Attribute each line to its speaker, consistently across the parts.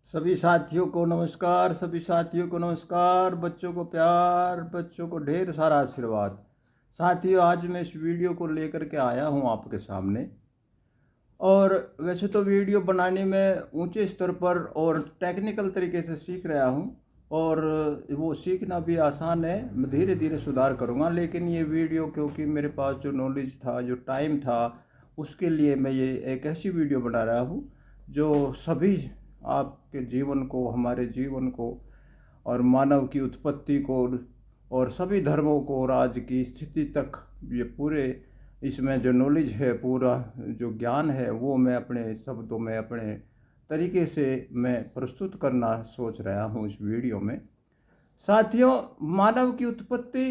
Speaker 1: सभी साथियों को नमस्कार, सभी साथियों को नमस्कार। बच्चों को प्यार, बच्चों को ढेर सारा आशीर्वाद। साथियों, आज मैं इस वीडियो को लेकर के आया हूँ आपके सामने। और वैसे तो वीडियो बनाने में ऊंचे स्तर पर और टेक्निकल तरीके से सीख रहा हूँ, और वो सीखना भी आसान है। मैं धीरे धीरे सुधार करूँगा, लेकिन ये वीडियो क्योंकि मेरे पास जो नॉलेज था, जो टाइम था, उसके लिए मैं ये एक ऐसी वीडियो बना रहा हूँ जो सभी आपके जीवन को, हमारे जीवन को, और मानव की उत्पत्ति को, और सभी धर्मों को, और आज की स्थिति तक ये पूरे इसमें जो नॉलेज है, पूरा जो ज्ञान है, वो मैं अपने शब्दों में, अपने तरीके से मैं प्रस्तुत करना सोच रहा हूँ इस वीडियो में। साथियों, मानव की उत्पत्ति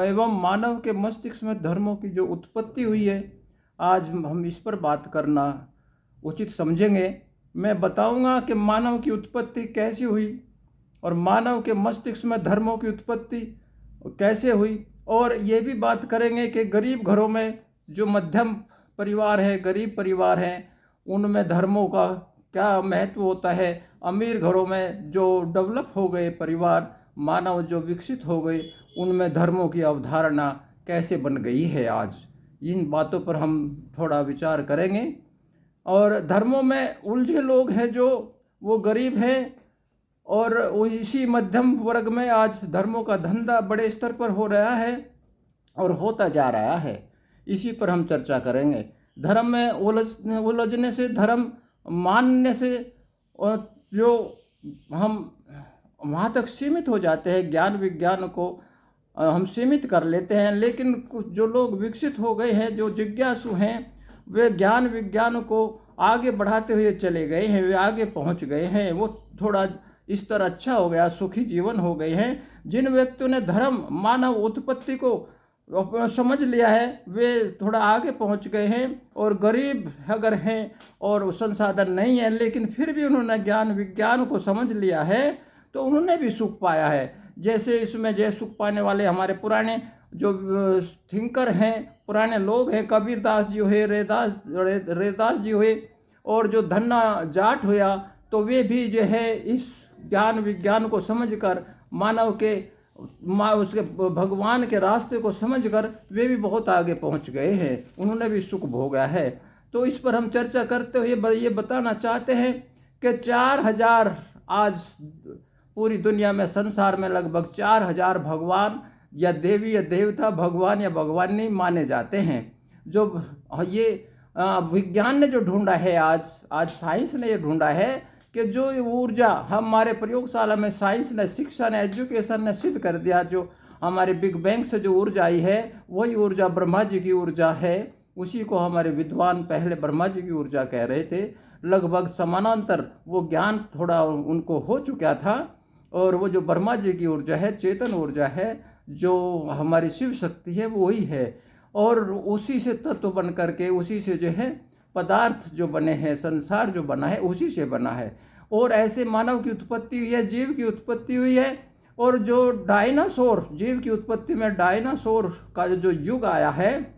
Speaker 1: एवं मानव के मस्तिष्क में धर्मों की जो उत्पत्ति हुई है, आज हम इस पर बात करना उचित समझेंगे। मैं बताऊंगा कि मानव की उत्पत्ति कैसी हुई, और मानव के मस्तिष्क में धर्मों की उत्पत्ति कैसे हुई, और ये भी बात करेंगे कि गरीब घरों में जो मध्यम परिवार है, गरीब परिवार हैं, उनमें धर्मों का क्या महत्व होता है। अमीर घरों में जो डेवलप हो गए परिवार, मानव जो विकसित हो गए, उनमें धर्मों की अवधारणा कैसे बन गई है। आज इन बातों पर हम थोड़ा विचार करेंगे। और धर्मों में उलझे लोग हैं जो वो गरीब हैं, और इसी मध्यम वर्ग में आज धर्मों का धंधा बड़े स्तर पर हो रहा है और होता जा रहा है। इसी पर हम चर्चा करेंगे। धर्म में उलझने से, धर्म मानने से, और जो हम वहाँ तक सीमित हो जाते हैं, ज्ञान विज्ञान को हम सीमित कर लेते हैं। लेकिन कुछ जो लोग विकसित हो गए हैं, जो जिज्ञासु हैं, वे ज्ञान विज्ञान को आगे बढ़ाते हुए चले गए हैं, वे आगे पहुंच गए हैं, वो थोड़ा स्तर अच्छा हो गया, सुखी जीवन हो गए हैं। जिन व्यक्तियों ने धर्म, मानव उत्पत्ति को समझ लिया है, वे थोड़ा आगे पहुंच गए हैं। और गरीब अगर हैं और संसाधन नहीं है, लेकिन फिर भी उन्होंने ज्ञान विज्ञान को समझ लिया है, तो उन्होंने भी सुख पाया है। जैसे इसमें जय सुख पाने वाले हमारे पुराने जो थिंकर हैं, पुराने लोग हैं, कबीरदास जी हुए, रेदास जी हुए, और जो धन्ना जाट हुआ, तो वे भी जो है इस ज्ञान विज्ञान को समझकर, मानव के उसके भगवान के रास्ते को समझकर वे भी बहुत आगे पहुंच गए हैं, उन्होंने भी सुख भोगा है। तो इस पर हम चर्चा करते हुए ये बताना चाहते हैं कि 4000 आज पूरी दुनिया में, संसार में लगभग 4000 भगवान या देवी या देवता, भगवान या भगवानी माने जाते हैं। जो ये विज्ञान ने जो ढूंढा है, आज साइंस ने ये ढूंढा है कि जो ऊर्जा हमारे प्रयोगशाला में साइंस ने, शिक्षा ने, एजुकेशन ने सिद्ध कर दिया, जो हमारे बिग बैंग से जो ऊर्जा आई है, वही ऊर्जा ब्रह्मा जी की ऊर्जा है। उसी को हमारे विद्वान पहले ब्रह्मा जी की ऊर्जा कह रहे थे। लगभग समानांतर वो ज्ञान थोड़ा उनको हो चुका था, और वो जो ब्रह्मा जी की ऊर्जा है, चेतन ऊर्जा है, जो हमारी शिव शक्ति है, वो वही है। और उसी से तत्व बन करके, उसी से जो है पदार्थ जो बने हैं, संसार जो बना है, उसी से बना है। और ऐसे मानव की उत्पत्ति हुई है, जीव की उत्पत्ति हुई है। और जो डायनासोर, जीव की उत्पत्ति में डायनासोर का जो युग आया है,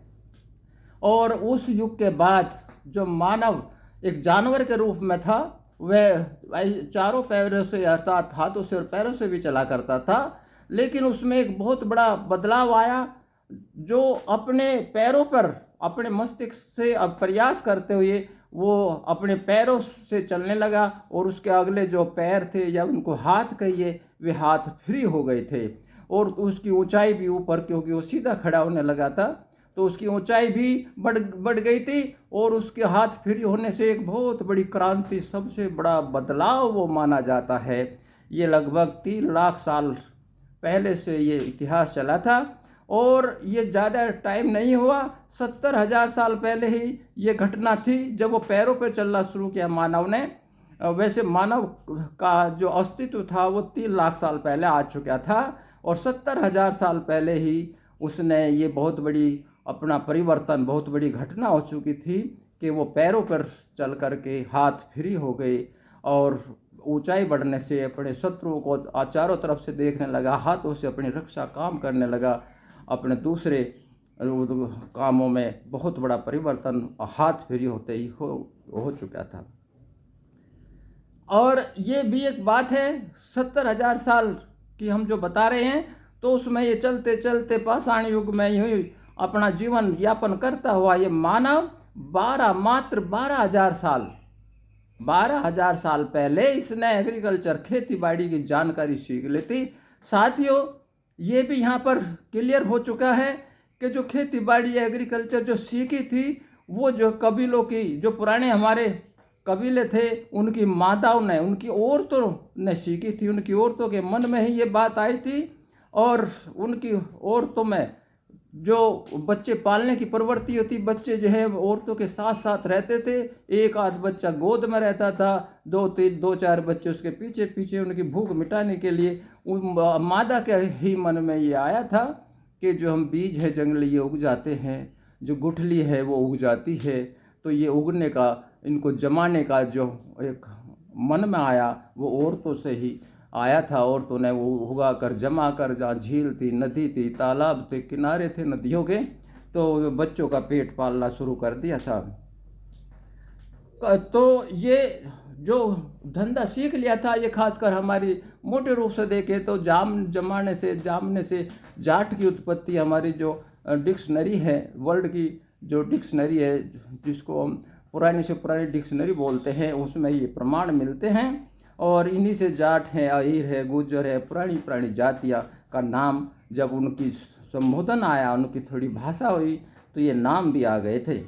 Speaker 1: और उस युग के बाद जो मानव एक जानवर के रूप में था, वह चारों पैरों से, अर्थात हाथों से और पैरों से भी चला करता था। लेकिन उसमें एक बहुत बड़ा बदलाव आया, जो अपने पैरों पर, अपने मस्तिष्क से अब प्रयास करते हुए वो अपने पैरों से चलने लगा, और उसके अगले जो पैर थे, या उनको हाथ कहिए, वे हाथ फ्री हो गए थे। और उसकी ऊंचाई भी ऊपर, क्योंकि वो सीधा खड़ा होने लगा था, तो उसकी ऊंचाई भी बढ़ गई थी। और उसके हाथ फ्री होने से एक बहुत बड़ी क्रांति, सबसे बड़ा बदलाव वो माना जाता है। ये लगभग 3 लाख साल पहले से ये इतिहास चला था, और ये ज़्यादा टाइम नहीं हुआ, 70,000 साल पहले ही ये घटना थी, जब वो पैरों पर चलना शुरू किया मानव ने। वैसे मानव का जो अस्तित्व था, वो 3 लाख साल पहले आ चुका था, और 70,000 साल पहले ही उसने ये बहुत बड़ी अपना परिवर्तन, बहुत बड़ी घटना हो चुकी थी कि वो पैरों पर चल करके हाथ फ्री हो गए, और ऊंचाई बढ़ने से अपने शत्रुओं को चारों तरफ से देखने लगा, हाथों से अपनी रक्षा काम करने लगा, अपने दूसरे कामों में बहुत बड़ा परिवर्तन हाथ फ्री होते ही हो चुका था। और ये भी एक बात है, 70,000 साल की हम जो बता रहे हैं, तो उसमें ये चलते चलते पाषाण युग में यूं अपना जीवन यापन करता हुआ ये मानव मात्र 12,000 साल पहले इसने एग्रीकल्चर खेती बाड़ी की जानकारी सीख ली थी। साथियों, ये भी यहाँ पर क्लियर हो चुका है कि जो खेती बाड़ी एग्रीकल्चर जो सीखी थी, वो जो कबीलों की, जो पुराने हमारे कबीले थे, उनकी माताओं ने, उनकी औरतों ने सीखी थी। उनकी औरतों के मन में ही ये बात आई थी और उनकी औरतों में जो बच्चे पालने की प्रवृत्ति होती, बच्चे जो है औरतों के साथ साथ रहते थे। एक आध बच्चा गोद में रहता था, दो चार बच्चे उसके पीछे पीछे, उनकी भूख मिटाने के लिए मादा के ही मन में ये आया था कि जो हम बीज है जंगली ये उग जाते हैं, जो गुठली है वो उग जाती है, तो ये उगने का, इनको जमाने का जो एक मन में आया वो औरतों से ही आया था। औरतों ने वो उगा कर जमा कर, जहाँ झील थी, नदी थी, तालाब थे, किनारे थे नदियों के, तो बच्चों का पेट पालना शुरू कर दिया था। तो ये जो धंधा सीख लिया था, ये खासकर हमारी मोटे रूप से देखें तो जामने से जाट की उत्पत्ति, हमारी जो डिक्शनरी है, वर्ल्ड की जो डिक्शनरी है, जिसको हम पुरानी से पुरानी डिक्शनरी बोलते हैं, उसमें ये प्रमाण मिलते हैं। और इन्हीं से जाट हैं, अहीर है, गुर्जर है, पुरानी जातियाँ का नाम जब उनकी संबोधन आया, उनकी थोड़ी भाषा हुई, तो ये नाम भी आ गए थे।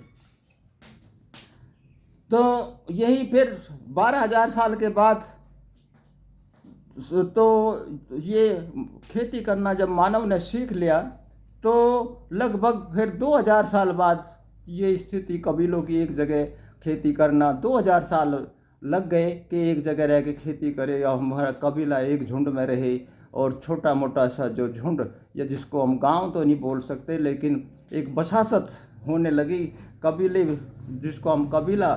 Speaker 1: तो यही फिर 12,000 साल के बाद तो ये खेती करना जब मानव ने सीख लिया, तो लगभग फिर 2,000 साल बाद ये स्थिति कबीलों की एक जगह खेती करना, 2,000 साल लग गए कि एक जगह रह के खेती करे, या हमारा कबीला एक झुंड में रहे, और छोटा मोटा सा जो झुंड, या जिसको हम गांव तो नहीं बोल सकते, लेकिन एक बसासत होने लगी कबीले, जिसको हम कबीला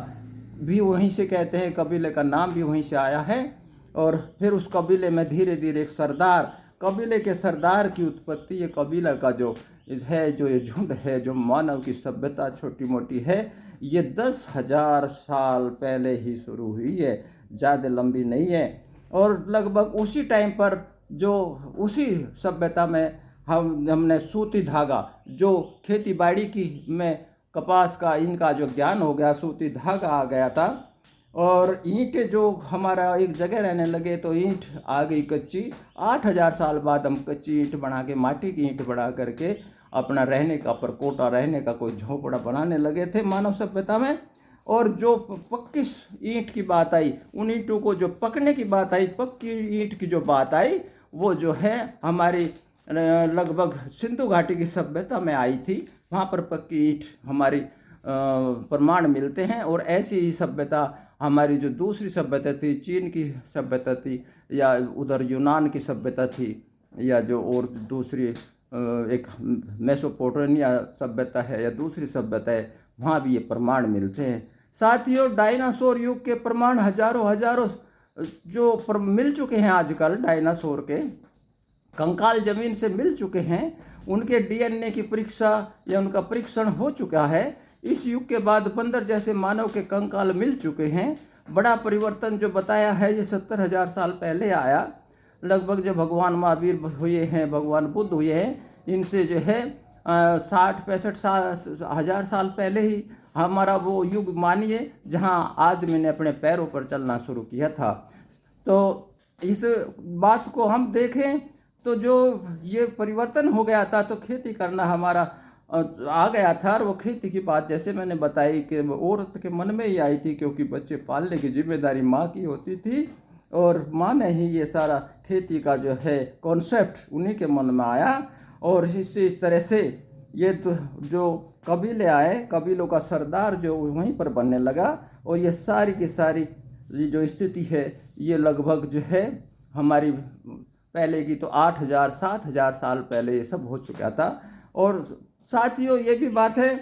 Speaker 1: भी वहीं से कहते हैं, कबीले का नाम भी वहीं से आया है। और फिर उस कबीले में धीरे धीरे एक सरदार, कबीले के सरदार की उत्पत्ति, ये कबीला का जो है, जो ये झुंड है, जो मानव की सभ्यता छोटी मोटी है, ये 10,000 साल पहले ही शुरू हुई है, ज़्यादा लंबी नहीं है। और लगभग उसी टाइम पर जो उसी सभ्यता में हमने सूती धागा, जो खेती बाड़ी की में कपास का इनका जो ज्ञान हो गया, सूती धागा आ गया था। और ईंटें जो हमारा एक जगह रहने लगे, तो ईंट आ गई कच्ची। 8,000 साल बाद हम कच्ची ईंट बना के, माटी की ईंट बना करके अपना रहने का, परकोटा रहने का कोई झोपड़ा बनाने लगे थे मानव सभ्यता में। और जो पक्की ईंट की बात आई, उन ईंटों को जो पकने की बात आई, पक्की ईंट की जो बात आई, वो जो है हमारी लगभग सिंधु घाटी की सभ्यता में आई थी। वहाँ पर पक्की ईंट हमारी प्रमाण मिलते हैं। और ऐसी ही सभ्यता हमारी जो दूसरी सभ्यता थी, चीन की सभ्यता थी, या उधर यूनान की सभ्यता थी, या जो और दूसरी एक मेसोपोटामिया सभ्यता है, या दूसरी सभ्यता है, वहाँ भी ये प्रमाण मिलते हैं। साथियों, डायनासोर युग के प्रमाण हजारों जो मिल चुके हैं आजकल, डायनासोर के कंकाल जमीन से मिल चुके हैं, उनके डीएनए की परीक्षा या उनका परीक्षण हो चुका है। इस युग के बाद बंदर जैसे मानव के कंकाल मिल चुके हैं। बड़ा परिवर्तन जो बताया है, ये 70,000 साल पहले आया। लगभग जो भगवान महावीर हुए हैं, भगवान बुद्ध हुए हैं, इनसे जो है 60-65 हज़ार साल पहले ही हमारा वो युग मानिए, जहाँ आदमी ने अपने पैरों पर चलना शुरू किया था। तो इस बात को हम देखें तो जो ये परिवर्तन हो गया था, तो खेती करना हमारा आ गया था। और वो खेती की बात जैसे मैंने बताई कि औरत के मन में ही आई थी, क्योंकि बच्चे पालने की जिम्मेदारी माँ की होती थी, और माँ ने ही ये सारा खेती का जो है कॉन्सेप्ट उन्हीं के मन में आया। और इस तरह से ये तो जो कबीले आए, कबीलों का सरदार जो वहीं पर बनने लगा। और ये सारी की सारी जो स्थिति है, ये लगभग जो है हमारी पहले की तो 8,000-7,000 साल पहले ये सब हो चुका था। और साथियों, ये भी बात है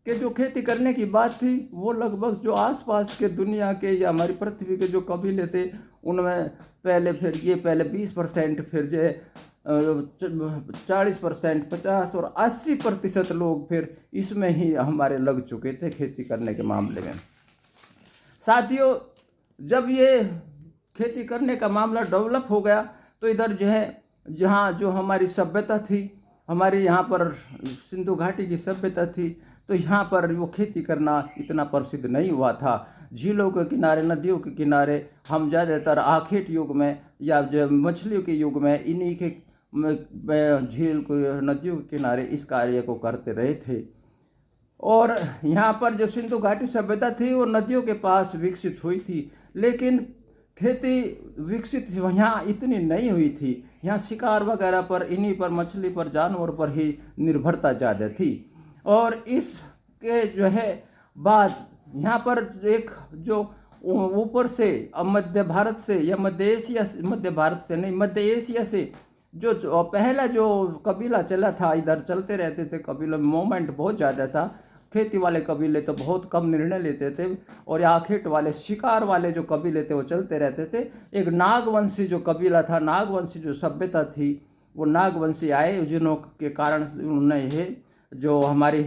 Speaker 1: कि जो खेती करने की बात थी, वो लगभग जो आसपास के दुनिया के या हमारी पृथ्वी के जो कबीले थे, उनमें पहले 20%, फिर जो 40%, 50 और 80% लोग फिर इसमें ही हमारे लग चुके थे खेती करने के मामले में। साथियों, जब ये खेती करने का मामला डेवलप हो गया तो इधर जो है जहाँ जो हमारी सभ्यता थी, हमारे यहाँ पर सिंधु घाटी की सभ्यता थी, तो यहाँ पर वो खेती करना इतना प्रसिद्ध नहीं हुआ था। झीलों के किनारे, नदियों के किनारे हम ज़्यादातर आखेट युग में या जो मछलियों के युग में इन्हीं के झील को, नदियों के किनारे इस कार्य को करते रहे थे। और यहाँ पर जो सिंधु घाटी सभ्यता थी वो नदियों के पास विकसित हुई थी, लेकिन खेती विकसित यहाँ इतनी नहीं हुई थी। यहाँ शिकार वगैरह पर, इन्हीं पर, मछली पर, जानवर पर ही निर्भरता ज़्यादा थी। और इसके जो है बाद यहाँ पर एक जो ऊपर से मध्य भारत से या मध्य एशिया से, मध्य भारत से नहीं, मध्य एशिया से जो पहला जो कबीला चला था, इधर चलते रहते थे कबीला, मूवमेंट बहुत ज़्यादा था। खेती वाले कबीले तो बहुत कम निर्णय लेते थे और आखेट वाले, शिकार वाले जो कबीले थे वो चलते रहते थे। एक नागवंशी जो कबीला था, नागवंशी जो सभ्यता थी, वो नागवंशी आए, जिन्हों के कारण उन्होंने ये जो हमारी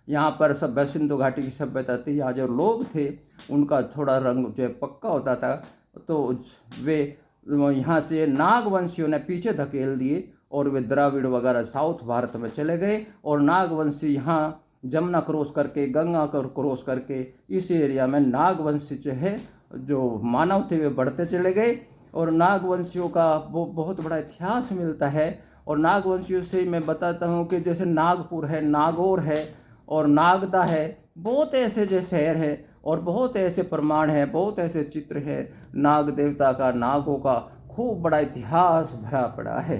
Speaker 1: यहाँ पर सभ्य सिंधु घाटी की सभ्यता थी, यहाँ जो लोग थे उनका थोड़ा रंग जो पक्का होता था, तो वे यहाँ से नागवंशियों ने पीछे धकेल दिए और वे द्राविड़ वगैरह साउथ भारत में चले गए। और नागवंशी यहाँ जमुना क्रॉस करके, गंगा क्रॉस करके इस एरिया में नागवंशी जो है, जो मानव थे वे बढ़ते चले गए। और नागवंशियों का वो बहुत बड़ा इतिहास मिलता है। और नागवंशियों से मैं बताता हूँ कि जैसे नागपुर है, नागौर है और नागदा है, बहुत ऐसे जो शहर है और बहुत ऐसे प्रमाण है, बहुत ऐसे चित्र है नाग देवता का, नागों का खूब बड़ा इतिहास भरा पड़ा है।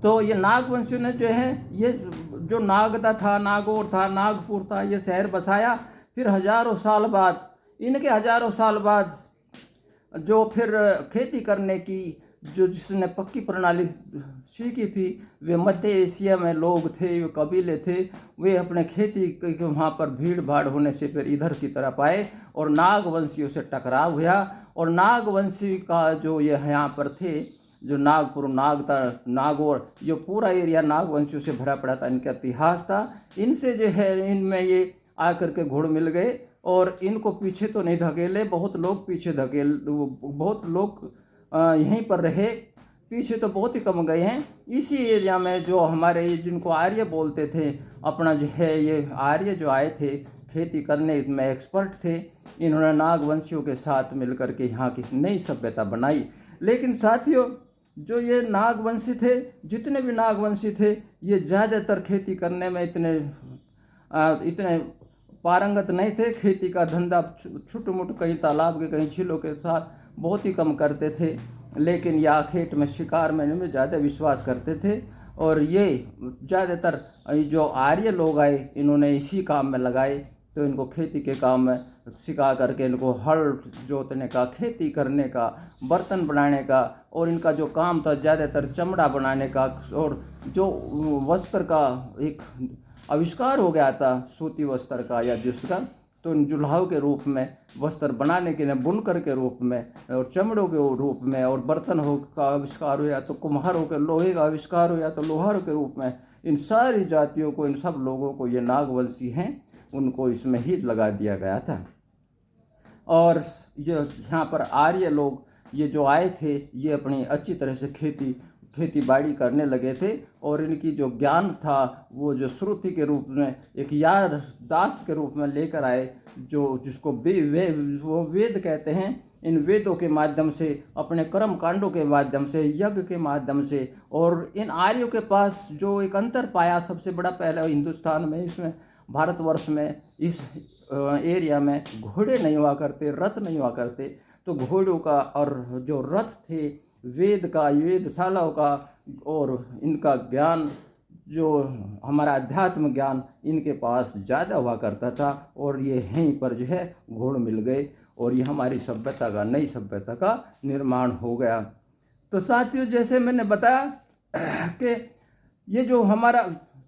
Speaker 1: तो ये नागवंशियों ने जो है ये जो नागदा था, नागौर था, नागपुर था, ये शहर बसाया। फिर हजारों साल बाद, इनके हजारों साल बाद जो फिर खेती करने की जो जिसने पक्की प्रणाली सीखी थी, वे मध्य एशिया में लोग थे, वे कबीले थे, वे अपने खेती के वहाँ पर भीड़ भाड़ होने से फिर इधर की तरफ आए और नागवंशियों से टकराव हुआ। और नागवंशी का जो ये यहाँ पर थे, जो नागपुर, नागदा, नागौर, ये पूरा एरिया नागवंशियों से भरा पड़ा था, इनका इतिहास था। इनसे जो है इनमें ये आकर के घुल मिल गए और इनको पीछे तो नहीं धकेले, बहुत लोग पीछे बहुत लोग यहीं पर रहे, पीछे तो बहुत ही कम गए हैं। इसी एरिया में जो हमारे जिनको आर्य बोलते थे, अपना जो है ये आर्य जो आए थे खेती करने में एक्सपर्ट थे, इन्होंने नागवंशियों के साथ मिलकर के यहाँ की नई सभ्यता बनाई। लेकिन साथियों, जो ये नागवंशी थे, जितने भी नागवंशी थे, ये ज़्यादातर खेती करने में इतने पारंगत नहीं थे। खेती का धंधा छोटे मोटे कहीं तालाब के, कहीं झीलों के साथ बहुत ही कम करते थे, लेकिन ये आखेट में, शिकार में ज़्यादा विश्वास करते थे। और ये ज़्यादातर जो आर्य लोग आए, इन्होंने इसी काम में लगाए, तो इनको खेती के काम में सिखा करके इनको हल जोतने का, खेती करने का, बर्तन बनाने का, और इनका जो काम था ज़्यादातर चमड़ा बनाने का। और जो वस्त्र का एक आविष्कार हो गया था, सूती वस्त्र का या जिसका, तो इन जुल्हाओं के रूप में वस्त्र बनाने के लिए, बुनकर के रूप में और चमड़ों के रूप में, और बर्तन हो का आविष्कार हुआ तो कुम्हारों के, लोहे का आविष्कार हुआ तो लोहारों के रूप में, इन सारी जातियों को, इन सब लोगों को, ये नागवंशी हैं, उनको इसमें ही लगा दिया गया था। और ये यहाँ पर आर्य लोग ये जो आए थे, ये अपनी अच्छी तरह से खेती बाड़ी करने लगे थे। और इनकी जो ज्ञान था वो जो श्रुति के रूप में, एक याददाश्त के रूप में लेकर आए, जो जिसको वो वेद कहते हैं। इन वेदों के माध्यम से, अपने कर्म कांडों के माध्यम से, यज्ञ के माध्यम से, और इन आर्यों के पास जो एक अंतर पाया सबसे बड़ा, पहला हिंदुस्तान में, इसमें भारतवर्ष में, इस एरिया में घोड़े नहीं हुआ करते, रथ नहीं हुआ करते। तो घोड़ों का और जो रथ थे, वेद का, वेदशालाओं का, और इनका ज्ञान, जो हमारा अध्यात्म ज्ञान, इनके पास ज़्यादा हुआ करता था। और ये यहीं पर जो है घोड़ मिल गए और ये हमारी सभ्यता का, नई सभ्यता का निर्माण हो गया। तो साथियों, जैसे मैंने बताया कि ये जो हमारा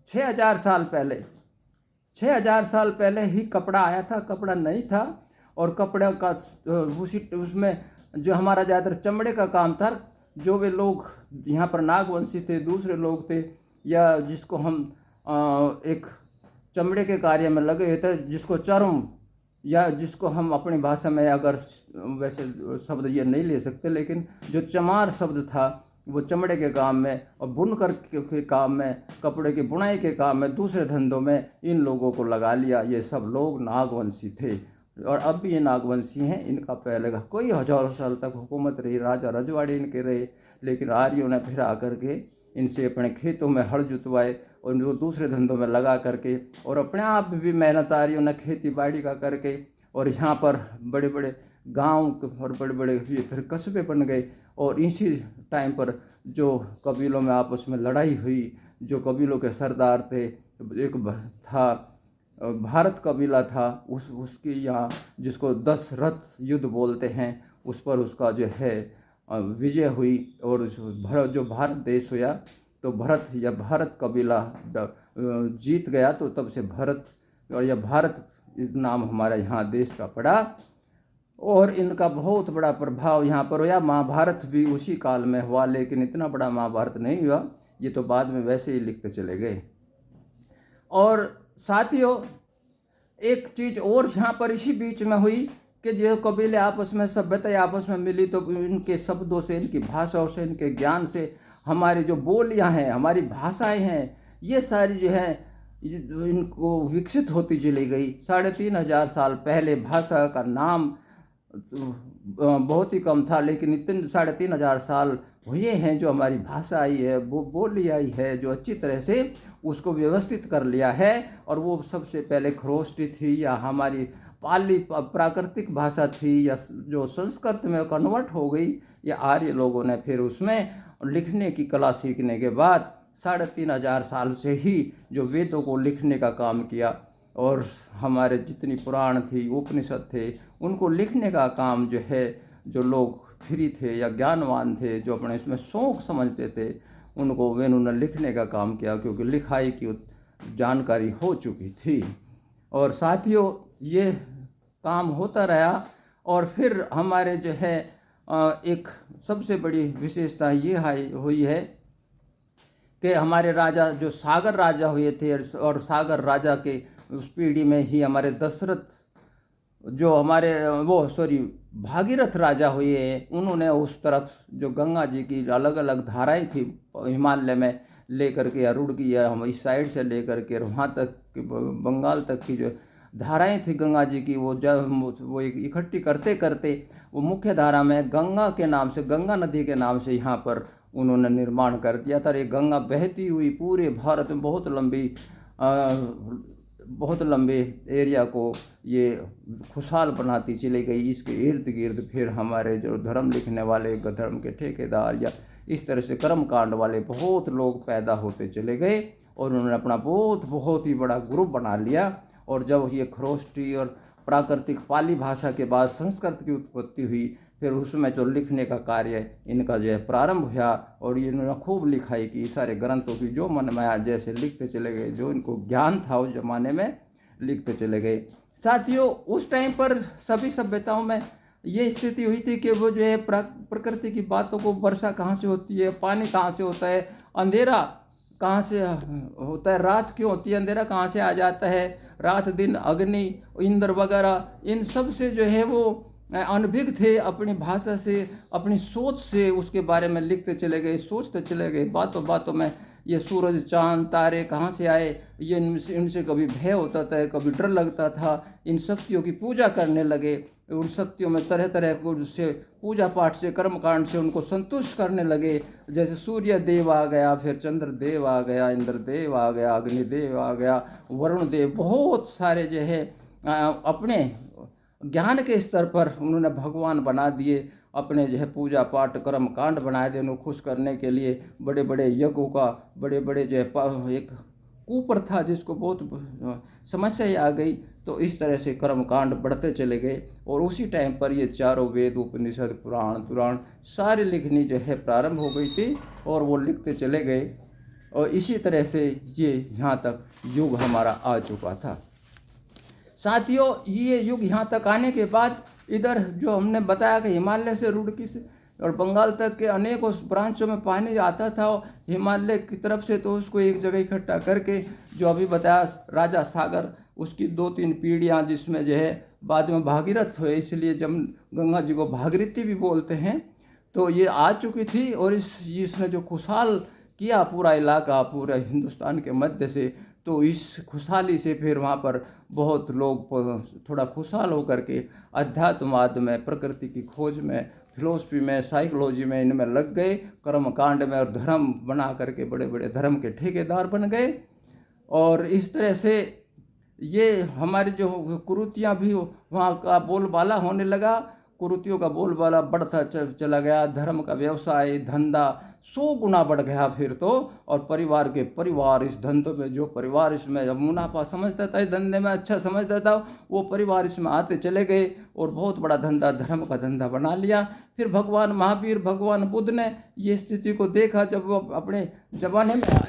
Speaker 1: 6000 साल पहले, 6000 साल पहले ही कपड़ा आया था। कपड़ा नहीं था, और कपड़े का उसमें जो हमारा ज़्यादातर चमड़े का काम था। जो वे लोग यहाँ पर नागवंशी थे, दूसरे लोग थे, या जिसको हम एक चमड़े के कार्य में लगे हुए थे, जिसको चर्म या जिसको हम अपनी भाषा में अगर वैसे शब्द ये नहीं ले सकते, लेकिन जो चमार शब्द था वो चमड़े के काम में और बुनकर के काम में, कपड़े की बुनाई के काम में, दूसरे धंधों में इन लोगों को लगा लिया। ये सब लोग नागवंशी थे और अब भी ये नागवंशी हैं। इनका पहले का कोई हजारों साल तक हुकूमत रही, राजा रजवाड़े इनके रहे, लेकिन आर्यों ने फिर आकर के इनसे अपने खेतों में हल जुतवाए और इनको दूसरे धंधों में लगा करके, और अपने आप भी मेहनत आर्यों ने खेती बाड़ी का करके, और यहाँ पर बड़े बड़े गांव और बड़े बड़े ये फिर कस्बे बन गए। और इसी टाइम पर जो कबीलों में आपस में लड़ाई हुई, जो कबीलों के सरदार थे, एक था भारत कबीला था, उसकी यहाँ जिसको दशरथ युद्ध बोलते हैं, उस पर उसका जो है विजय हुई और जो भारत देश हुआ, तो भरत या भारत कबीला जीत गया। तो तब से भरत और या भारत नाम हमारा यहाँ देश का पड़ा और इनका बहुत बड़ा प्रभाव यहाँ पर हुआ। महाभारत भी उसी काल में हुआ, लेकिन इतना बड़ा महाभारत नहीं हुआ, ये तो बाद में वैसे ही लिखते चले गए। और साथियों एक चीज़ और यहाँ पर इसी बीच में हुई कि जो कबीले आपस में, सभ्यता आपस में मिली, तो इनके शब्दों से, इनकी भाषाओं से, इनके ज्ञान से हमारी जो बोलियाँ हैं, हमारी भाषाएं हैं, ये सारी जो है इनको विकसित होती चली गई। 3500 साल पहले भाषा का नाम बहुत ही कम था, लेकिन इतने 3500 साल हुए हैं जो हमारी भाषा आई है, वो बोली आई है, जो अच्छी तरह से उसको व्यवस्थित कर लिया है। और वो सबसे पहले खरोष्टी थी या हमारी पाली प्राकृतिक भाषा थी, या जो संस्कृत में कन्वर्ट हो गई, या आर्य लोगों ने फिर उसमें लिखने की कला सीखने के बाद 3500 साल से ही जो वेदों को लिखने का काम किया, और हमारे जितनी पुराण थी, उपनिषद थे, उनको लिखने का काम जो है, जो लोग फ्री थे या ज्ञानवान थे, जो अपने इसमें शौक समझते थे, उनको उन्होंने लिखने का काम किया, क्योंकि लिखाई की जानकारी हो चुकी थी। और साथियों ये काम होता रहा। और फिर हमारे जो है एक सबसे बड़ी विशेषता ये हुई है कि हमारे राजा जो सागर राजा हुए थे, और सागर राजा के उस पीढ़ी में ही हमारे दशरथ जो हमारे भागीरथ राजा हुए हैं, उन्होंने उस तरफ जो गंगा जी की अलग अलग धाराएं थी हिमालय में लेकर के, या रुड़की या हम इस साइड से लेकर के वहाँ तक बंगाल तक की जो धाराएं थी गंगा जी की, वो इकट्ठी करते करते वो मुख्य धारा में गंगा के नाम से, गंगा नदी के नाम से यहाँ पर उन्होंने निर्माण कर दिया था। ये गंगा बहती हुई पूरे भारत में बहुत लंबे एरिया को ये खुशहाल बनाती चली गई। इसके इर्द गिर्द फिर हमारे जो धर्म लिखने वाले, धर्म के ठेकेदार, या इस तरह से कर्मकांड वाले बहुत लोग पैदा होते चले गए, और उन्होंने अपना बहुत ही बड़ा ग्रुप बना लिया। और जब ये खरोष्टी और प्राकृतिक पाली भाषा के बाद संस्कृत की उत्पत्ति हुई, फिर उसमें जो लिखने का कार्य इनका जो है प्रारंभ हुआ, और इन्होंने खूब लिखाई की, सारे ग्रंथों की जो मन में आया जैसे लिखते चले गए, जो इनको ज्ञान था उस जमाने में लिखते चले गए। साथियों उस टाइम पर सभी सभ्यताओं में ये स्थिति हुई थी कि वो जो है प्रकृति की बातों को, वर्षा कहाँ से होती है, पानी कहाँ से होता है, अंधेरा कहाँ से होता है, रात क्यों होती है, अंधेरा कहाँ से आ जाता है, रात दिन, अग्नि, इंद्र वगैरह, इन सब से जो है वो अनभिज्ञ थे। अपनी भाषा से, अपनी सोच से उसके बारे में लिखते चले गए, सोचते चले गए। बातों बातों में ये सूरज, चांद, तारे कहाँ से आए, ये इनसे कभी भय होता था, कभी डर लगता था। इन शक्तियों की पूजा करने लगे, उन शक्तियों में तरह तरह को से पूजा पाठ से, कर्मकांड से उनको संतुष्ट करने लगे। जैसे सूर्य देव आ गया, फिर चंद्र देव आ गया, इंद्र देव आ गया, अग्निदेव आ गया, वरुण देव, बहुत सारे जो है अपने ज्ञान के स्तर पर उन्होंने भगवान बना दिए। अपने जो है पूजा पाठ कर्म कांड बनाए थे उन्हें खुश करने के लिए। बड़े बड़े यज्ञों का, बड़े बड़े जो है एक कुप्रथा जिसको बहुत समस्या आ गई, तो इस तरह से कर्म कांड बढ़ते चले गए। और उसी टाइम पर ये चारों वेद, उपनिषद, पुराण सारी लिखनी जो है प्रारंभ हो गई थी, और वो लिखते चले गए। और इसी तरह से ये यहाँ तक युग हमारा आ चुका था। साथियों ये युग यहाँ तक आने के बाद इधर जो हमने बताया कि हिमालय से, रुड़की से और बंगाल तक के अनेकों ब्रांचों में पानी आता था हिमालय की तरफ से, तो उसको एक जगह इकट्ठा करके, जो अभी बताया राजा सागर उसकी 2-3 पीढ़ियाँ, जिसमें जो है बाद में भागीरथ हुए, इसलिए जब गंगा जी को भागीरथी भी बोलते हैं। तो ये आ चुकी थी और इसने जो खुशहाल किया पूरा इलाका, पूरे हिंदुस्तान के मध्य से, तो इस खुशहाली से फिर वहाँ पर बहुत लोग थोड़ा खुशहाल होकर के अध्यात्मवाद में, प्रकृति की खोज में, फिलोसफी में, साइकोलॉजी में, इनमें लग गए, कर्म कांड में, और धर्म बना करके बड़े बड़े धर्म के ठेकेदार बन गए। और इस तरह से ये हमारी जो कुरीतियाँ भी वहाँ का बोलबाला होने लगा, कुरीतियों का बोलबाला बढ़ता चला गया, धर्म का व्यवसाय, धंधा 100 गुना बढ़ गया फिर तो। और परिवार के परिवार इस धंधे में, जो परिवार इसमें जब मुनाफा समझता था, इस धंधे में अच्छा समझता था, वो परिवार इसमें आते चले गए और बहुत बड़ा धंधा, धर्म का धंधा बना लिया। फिर भगवान महावीर, भगवान बुद्ध ने ये स्थिति को देखा, जब वो अपने ज़माने में